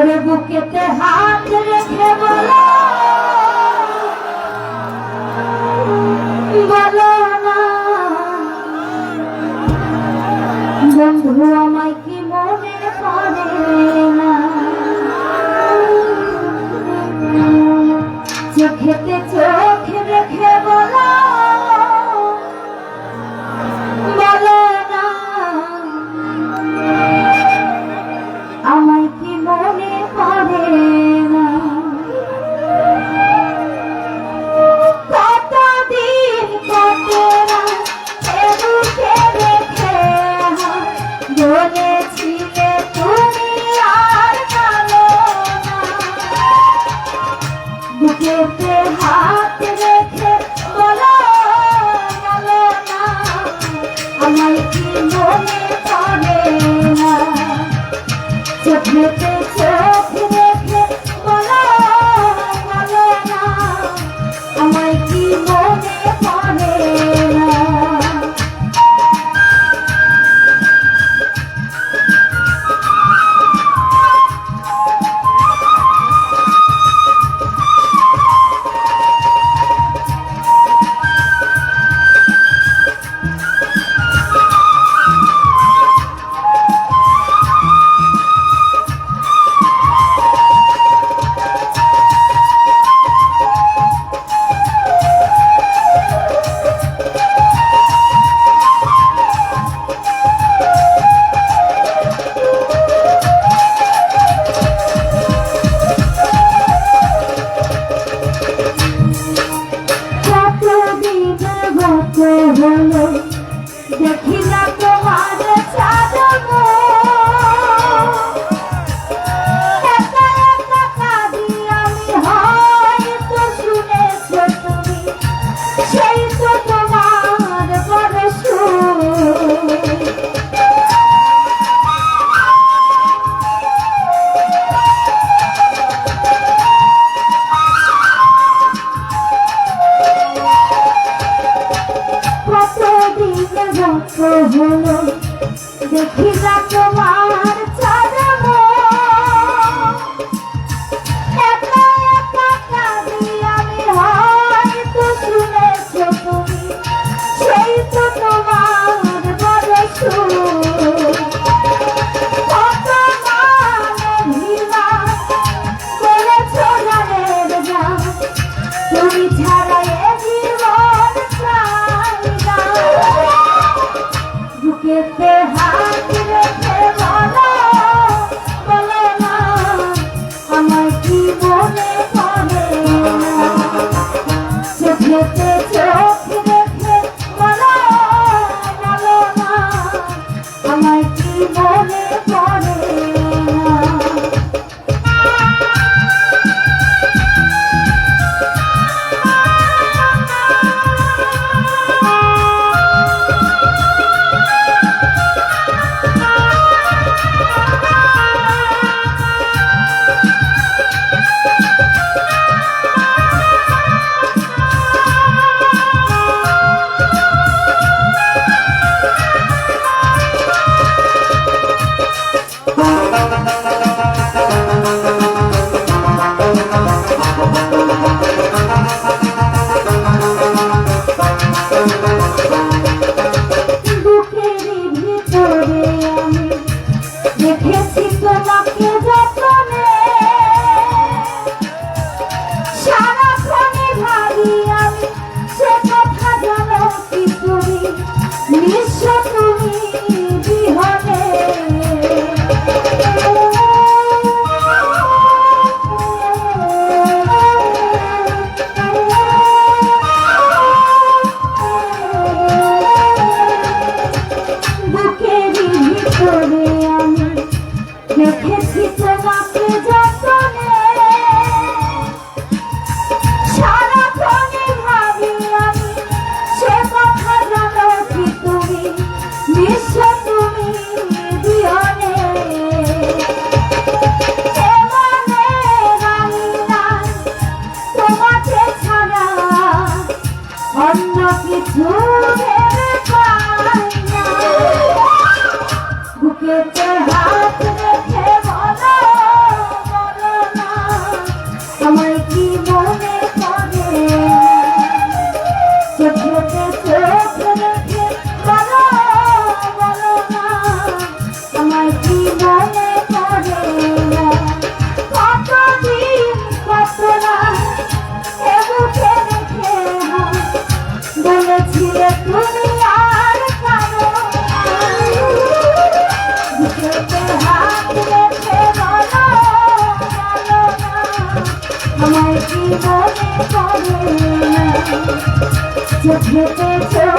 ওরে বুকেতে হাত রেখে বলো বলো না বন্ধু আমায় কি মনে পড়ে না চোখেতে চোখ রেখে বলো বলো না আমায় কি মনে পড়ে না কতদিন কত রাত বুকে রেখে বলেছিলে তুমি আর কালো না বুকেতে হাত রেখে বলো বলো না আমায় কি মনে পড়ে না চোখেতে চোখ রেখে বলো বলো না আমায় কি মনে পড়ে না দেখি না তোমার চাঁদ একা একা কাঁদি আমি হয়তো শুনেছ তুমি সেই তো তোমার বড় হলো দেখি না তোমার চাঁদ একা একা কাঁদি আমি হয়তো শুনেছ তুমি সেই তো তোমার বড় কত করেছ গানের গান তুমি ছাড়া এ জীবন চাই না বুকেতে হাত রেখে বলো বলো না আমায় কি মনে পড়ে না চোখেতে চোখ রেখে বলো বলো না আমায় কি মনে পড়ে না দেখেছি তোমাকে যতনে সারাক্ষণে ভাবি আমি সে কথা জানো কি তুমি নিঃস্ব তুমি বিহনে বুকেরই ভিতরে আমি দেখেছি তোমাকে যতনে সারাক্ষণে ভাবি আমি সে কথা জানো কি তুমি নিঃস্ব তুমি বিহনে মনে রানি নাই তোমাকে ছাড়া অন্য কিছু ভেবে পাই না বুকেতে হাত রেখে বলো চোখেতে চোখ